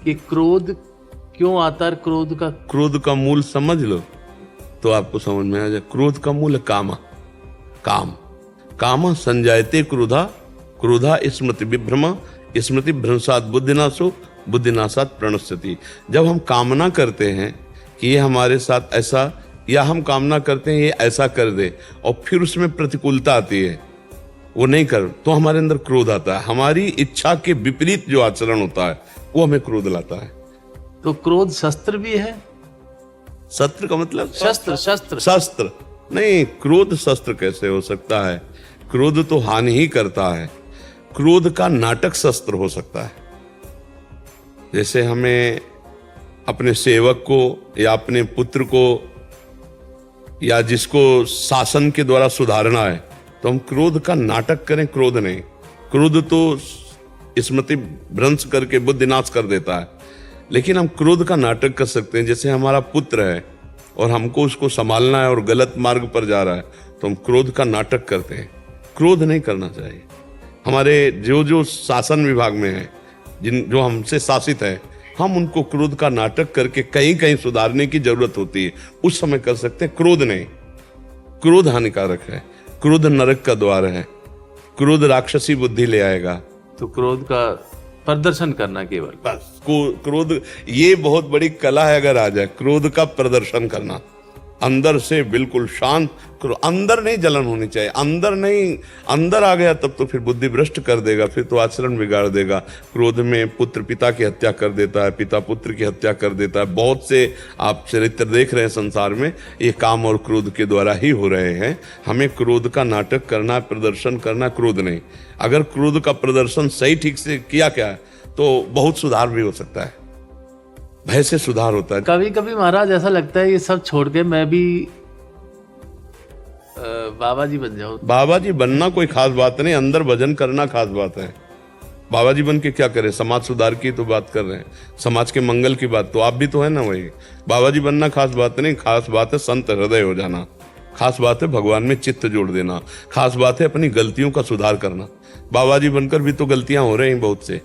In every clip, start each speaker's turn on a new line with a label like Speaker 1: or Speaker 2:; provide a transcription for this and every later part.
Speaker 1: कि क्रोध क्यों आता है,
Speaker 2: क्रोध का मूल समझ लो तो आपको समझ में आ जाए। क्रोध का मूल है काम। काम संजायते क्रोधा, क्रोधा स्मृति विभ्रम, स्मृति भ्रंशात बुद्धिनाशो, बुद्धिनाशात प्रणश्यति। जब हम कामना करते हैं कि ये हमारे साथ ऐसा, या हम कामना करते हैं ये ऐसा कर दे और फिर उसमें प्रतिकूलता आती है, वो नहीं कर, तो हमारे अंदर क्रोध आता है। हमारी इच्छा के विपरीत जो आचरण होता है वो हमें क्रोध लाता है।
Speaker 1: तो क्रोध शस्त्र भी है।
Speaker 2: शस्त्र का मतलब
Speaker 1: शस्त्र
Speaker 2: नहीं, क्रोध शस्त्र कैसे हो सकता है? क्रोध तो हानि ही करता है। क्रोध का नाटक शस्त्र हो सकता है। जैसे हमें अपने सेवक को या अपने पुत्र को या जिसको शासन के द्वारा सुधारना है तो हम क्रोध का नाटक करें, क्रोध नहीं। क्रोध तो स्मृति भ्रंश करके बुद्धिनाश कर देता है, लेकिन हम क्रोध का नाटक कर सकते हैं। जैसे हमारा पुत्र है और हमको उसको संभालना है और गलत मार्ग पर जा रहा है तो हम क्रोध का नाटक करते हैं। क्रोध नहीं करना चाहिए। हमारे जो शासन विभाग में है, जो हमसे शासित है, हम उनको क्रोध का नाटक करके कहीं कहीं सुधारने की जरूरत होती है, उस समय कर सकते हैं। क्रोध नहीं, क्रोध हानिकारक है। क्रोध नरक का द्वार है। क्रोध राक्षसी बुद्धि ले आएगा।
Speaker 1: तो क्रोध का प्रदर्शन करना केवल,
Speaker 2: बस क्रोध ये बहुत बड़ी कला है। अगर आ जाए क्रोध का प्रदर्शन करना, अंदर से बिल्कुल शांत, अंदर नहीं जलन होनी चाहिए। अंदर नहीं, अंदर आ गया तब तो फिर बुद्धि भ्रष्ट कर देगा, फिर तो आचरण बिगाड़ देगा। क्रोध में पुत्र पिता की हत्या कर देता है, पिता पुत्र की हत्या कर देता है। बहुत से आप चरित्र देख रहे हैं संसार में, ये काम और क्रोध के द्वारा ही हो रहे हैं। हमें क्रोध का नाटक करना, प्रदर्शन करना, क्रोध नहीं। अगर क्रोध का प्रदर्शन सही ठीक से किया क्या तो बहुत सुधार भी हो सकता है। भय से सुधार होता है।
Speaker 1: कभी कभी महाराज ऐसा लगता है ये सब छोड़ के मैं भी बाबा जी बन जाऊं।
Speaker 2: बाबा जी बनना कोई खास बात नहीं, अंदर भजन करना खास बात है। बाबा जी बन के क्या करें? समाज सुधार की तो बात कर रहे हैं, समाज के मंगल की बात, तो आप भी तो है ना वही। बाबा जी बनना खास बात नहीं, खास बात है संत हृदय हो जाना, खास बात है भगवान में चित्त जोड़ देना, खास बात है अपनी गलतियों का सुधार करना। बाबा जी बनकर भी तो गलतियां हो रही हैं बहुत से,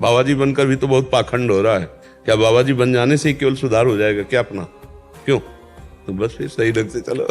Speaker 2: बाबा जी बनकर भी तो बहुत पाखंड हो रहा है। क्या बाबा जी बन जाने से ही केवल सुधार हो जाएगा क्या अपना? क्यों? तो बस फिर सही ढंग से चलो।